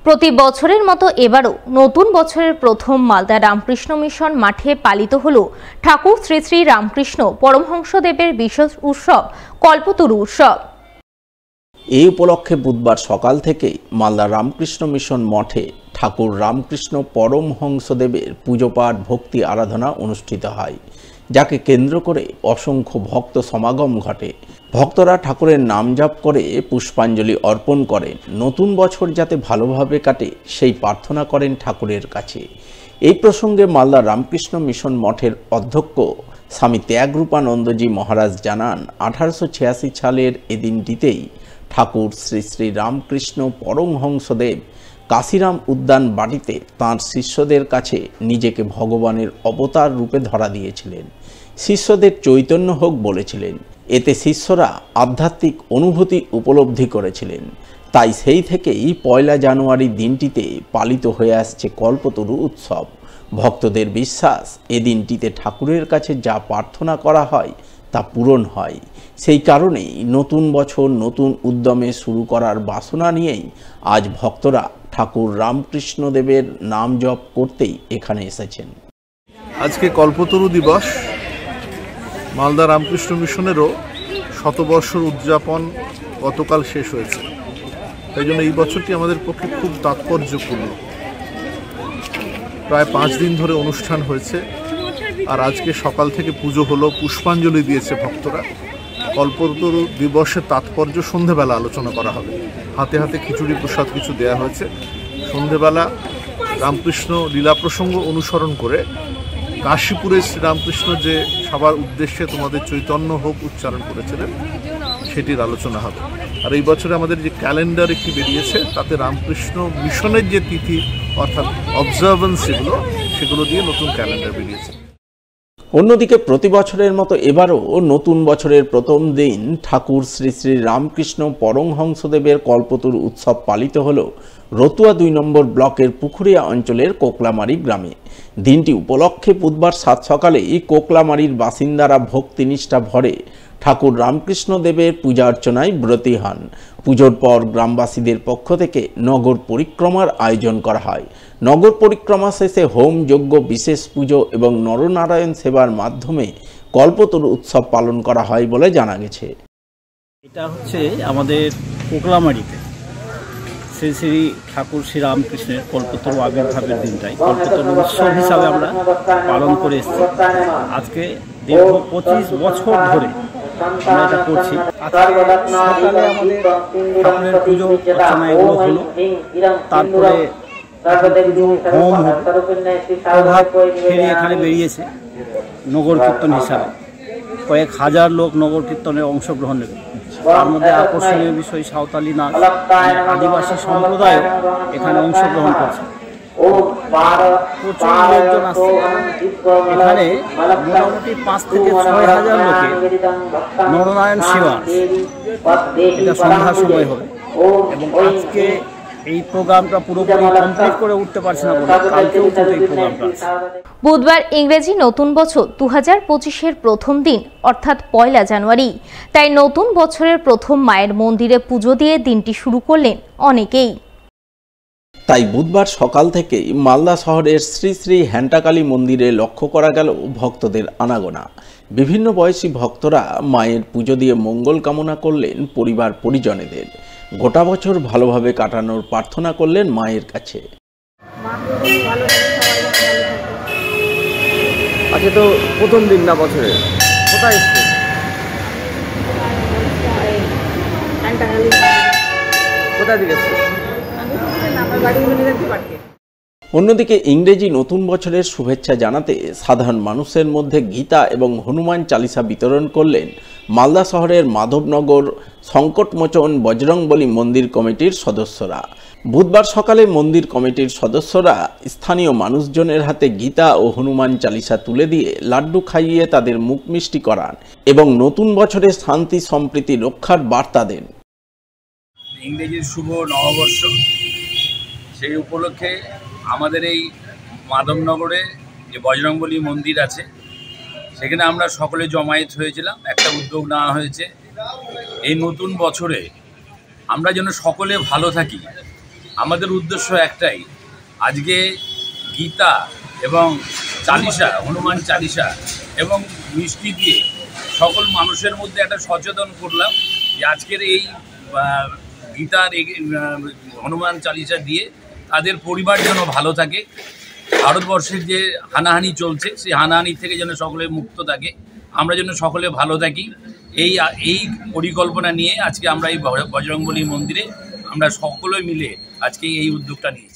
প্রতি বছরের মতো এবারও নতুন বছরের প্রথম মালদা রামকৃষ্ণ মিশন মাঠে পালিত হল ঠাকুর শ্রী শ্রী রামকৃষ্ণ পরমহংসদেবের বিশেষ উৎসব কল্পতরু উৎসব। এই উপলক্ষে বুধবার সকাল থেকেই মালদা রামকৃষ্ণ মিশন মঠে ঠাকুর রামকৃষ্ণ পরমহংসদেবের পুজোপাঠ ভক্তি আরাধনা অনুষ্ঠিত হয়, যাকে কেন্দ্র করে অসংখ্য ভক্ত সমাগম ঘটে। ভক্তরা ঠাকুরের নাম জপ করে পুষ্পাঞ্জলি অর্পণ করেন, নতুন বছর যাতে ভালোভাবে কাটে সেই প্রার্থনা করেন ঠাকুরের কাছে। এই প্রসঙ্গে মালদা রামকৃষ্ণ মিশন মঠের অধ্যক্ষ স্বামী ত্যাগরূপানন্দজি মহারাজ জানান, 1886 সালের এদিনটিতেই ঠাকুর শ্রী শ্রী রামকৃষ্ণ পরমহংসদেব কাশিরাম উদ্যান বাড়িতে তাঁর শিষ্যদের কাছে নিজেকে ভগবানের অবতার রূপে ধরা দিয়েছিলেন। শিষ্যদের চৈতন্য হোক বলেছিলেন, এতে শিষ্যরা আধ্যাত্মিক অনুভূতি উপলব্ধি করেছিলেন। তাই সেই থেকেই 1 জানুয়ারি দিনটিতে পালিত হয়ে আসছে কল্পতরু উৎসব। ভক্তদের বিশ্বাস, এ দিনটিতে ঠাকুরের কাছে যা প্রার্থনা করা হয় তা পূরণ হয়। সেই কারণেই নতুন বছর নতুন উদ্যমে শুরু করার বাসনা নিয়েই আজ ভক্তরা ঠাকুর রামকৃষ্ণদেবের নাম জপ করতেই এখানে এসেছেন। আজকে কল্পতরু দিবস। মালদা রামকৃষ্ণ মিশনেরও শতবর্ষর উদযাপন গতকাল শেষ হয়েছে, তাই জন্য এই বছরটি আমাদের পক্ষে খুব তাৎপর্যপূর্ণ। প্রায় 5 দিন ধরে অনুষ্ঠান হয়েছে, আর আজকে সকাল থেকে পুজো হলো, পুষ্পাঞ্জলি দিয়েছে ভক্তরা। কল্পতরু দিবসের তাৎপর্য সন্ধেবেলা আলোচনা করা হবে। হাতে হাতে খিচুড়ি প্রসাদ কিছু দেয়া হয়েছে। সন্ধেবেলা রামকৃষ্ণ লীলা প্রসঙ্গ অনুসরণ করে কাশীপুরের শ্রীরামকৃষ্ণ যে সবার উদ্দেশ্যে তোমাদের চৈতন্য হোক উচ্চারণ করেছিলেন সেটির আলোচনা হবে। আর এই বছরে আমাদের যে ক্যালেন্ডার একটি বেরিয়েছে, তাতে রামকৃষ্ণ মিশনের যে তিথি অর্থাৎ অবজারভেন্স সেগুলো দিয়ে নতুন ক্যালেন্ডার বেরিয়েছে। অন্যদিকে প্রতি বছরের মতো এবারও নতুন বছরের প্রথম দিন ঠাকুর শ্রী শ্রী রামকৃষ্ণ পরমহংসদেবের কল্পতরু উৎসব পালিত হল রতুয়া 2 নম্বর ব্লকের পুকুরিয়া অঞ্চলের কোকলামারি গ্রামে। দিনটি উপলক্ষে বুধবার 7 সকালেই কোকলামারির বাসিন্দারা ভক্তিনিষ্ঠা ভরে ঠাকুর রামকৃষ্ণদেবের পূজা অর্চনায় ব্রতী হন। পুজোর পর গ্রামবাসীদের পক্ষ থেকে নগর পরিক্রমার আয়োজন করা হয়। নগর পরিক্রমা শেষে হোম যজ্ঞ, বিশেষ পুজো এবং নরনারায়ণ সেবার মাধ্যমে কল্পতরু উৎসব পালন করা হয় বলে জানা গেছে। এটা হচ্ছে আমাদের কোকলামারিতে শ্রী শ্রী ঠাকুর শ্রী রামকৃষ্ণের কল্পতরু আবির্ভাবের দিনটাই কল্পতরু উৎসব হিসাবে আমরা পালন করে এসেছি। আজকে দীর্ঘ 25 বছর ধরে আমরা এটা করছি। সকালে আমাদের ঠাকুরের পুজো অর্চনা এগুলো হলো, তারপরে হোম প্রভাত ফেরি এখানে বেরিয়েছে নগর কীর্তন হিসাবে। কয়েক হাজার লোক নগর কীর্তনে অংশগ্রহণ নেবে। তার মধ্যে আকর্ষণীয় বিষয় সাঁওতালি নাচ, আদিবাসী সম্প্রদায়ও এখানে অংশগ্রহণ করছে। প্রচুর লোকজন আসছে। এখানে মোটামুটি 5 থেকে 6 হাজার লোকে নরনারায়ণ সেবা, এটা সন্ধ্যার সময় হবে। এবং আজকে এই প্রোগ্রামটা পুরোপুরি কমপ্লিট করে উঠতে পারছে না বলে কালকেও কিন্তু এই প্রোগ্রামটা আছে। বুধবার ইংরেজি নতুন বছর 2025-এর প্রথম দিন অর্থাৎ 1 জানুয়ারি। তাই নতুন বছরের প্রথম মায়ের মন্দিরে পুজো দিয়ে দিনটি শুরু করলেন অনেকেই। তাই বুধবার সকাল থেকেই মালদা শহরের শ্রী শ্রী হ্যান্টাকালী মন্দিরে লক্ষ্য করা গেল ভক্তদের আনাগোনা। বিভিন্ন বয়সী ভক্তরা মায়ের পুজো দিয়ে মঙ্গল কামনা করলেন পরিবার পরিজনেদের। গোটা বছর ভালোভাবে কাটানোর প্রার্থনা করলেন মায়ের কাছে। আজকে তো প্রথম দিন না বছরে, কোথায় এসছে? কোথায় দিকে এসছে? অন্যদিকে ইংরেজি নতুন বছরের শুভেচ্ছা জানাতে সাধারণ মানুষের মধ্যে গীতা এবং হনুমান চালিসা বিতরণ করলেন মালদা শহরের মাধবনগর সংকটমোচন বজরংবলী মন্দির কমিটির সদস্যরা। বুধবার সকালে মন্দির কমিটির সদস্যরা স্থানীয় মানুষজনের হাতে গীতা ও হনুমান চালিসা তুলে দিয়ে লাড্ডু খাইয়ে তাদের মুখ মিষ্টি করান এবং নতুন বছরে শান্তি সম্প্রীতি রক্ষার বার্তা দেন। ইংরেজির শুভ নববর্ষ, সেই উপলক্ষে আমাদের এই মাধবনগরে যে বজরংবলী মন্দির আছে সেখানে আমরা সকলে জমায়েত হয়েছিলাম। একটা উদ্যোগ নেওয়া হয়েছে এই নতুন বছরে আমরা যেন সকলে ভালো থাকি, আমাদের উদ্দেশ্য একটাই, আজকে গীতা এবং চালিসা, হনুমান চালিসা এবং মিষ্টি দিয়ে সকল মানুষের মধ্যে একটা সচেতন করলাম যে আজকের এই গীতার হনুমান চালিসা দিয়ে তাদের পরিবার যেন ভালো থাকে, ভারতবর্ষের যে হানাহানি চলছে সেই হানাহানি থেকে যেন সকলে মুক্ত থাকে, আমরা যেন সকলে ভালো থাকি, এই পরিকল্পনা নিয়ে আজকে আমরা এই বজরংবলী মন্দিরে আমরা সকলে মিলে আজকে এই উদ্যোগটা নিয়েছি।